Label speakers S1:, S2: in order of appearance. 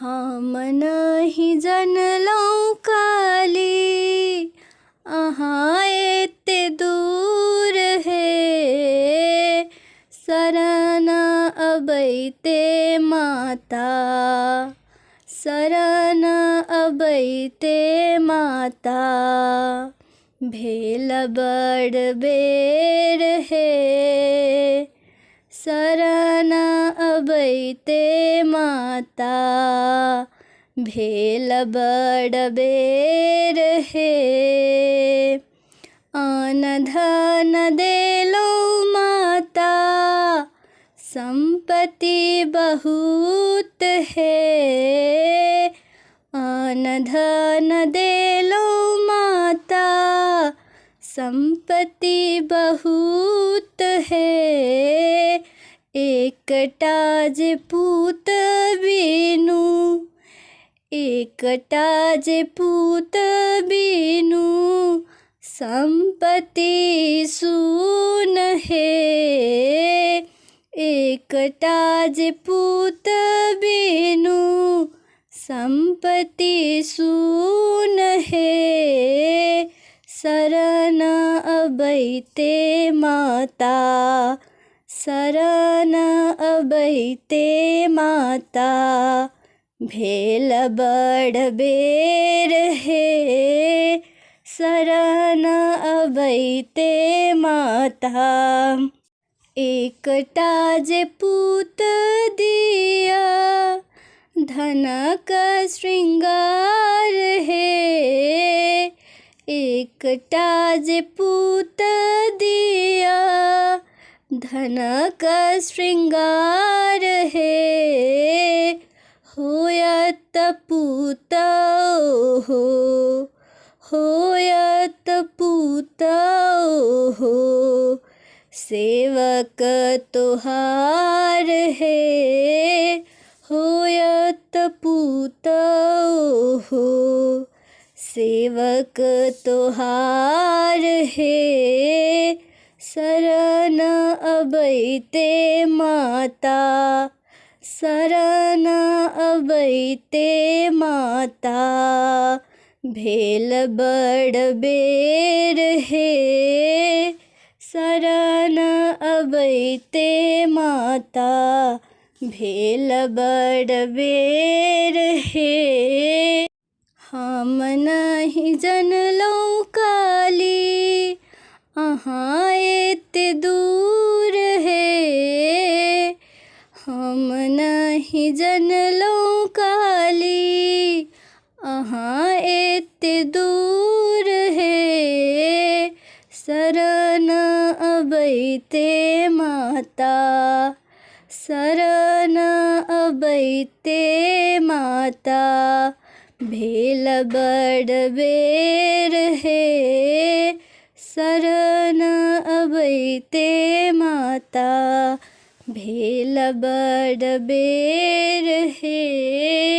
S1: हम नहीं जनलौं काली अहाँ एते दूर हे, शरण अबैते माता, शरण अबैते माता। भेल बड़ बेर हे, शरण अबैते माता। भेल बड़ बेर हे, अन्न धन देलौं माता, संपत्ति बहुत हे। अन्न धन देलौं माता, संपत्ति बहुत हे। एकटा जे पूत बिनु, एकटा जे पूत बिनु, संपत्ति शून हे। एकटा जे पूत बिनु, संपत्ति शून हे। शरण अबैते माता, शरण अबैते माता। भेल बड़ बेर हे, शरण अबैते माता। एकटा जे पूत दिया, धनक श्रृंगार हे। एकटा जे पूत दिया, धनक श्रृंगार हे। होयत पूत हो, होयत पूत हो, सेवक तोहार हे। होयत पूत हो, सेवक तोहार हे। शरण अबैते माता, शरण अबैते माता। भेल बड़ बेर हे, शरण अबैते माता। भेल बड़ बेर हे। हम नहीं जनलौं काली अहाँ एते दूर हे। हम नहीं जनलौं काली अहाँ एते दूर हे। शरण अबैते माता, शरण अबैते माता। भेल बड़ बेर हे, शरण अबैते माता। भेल बड़ बेर हे।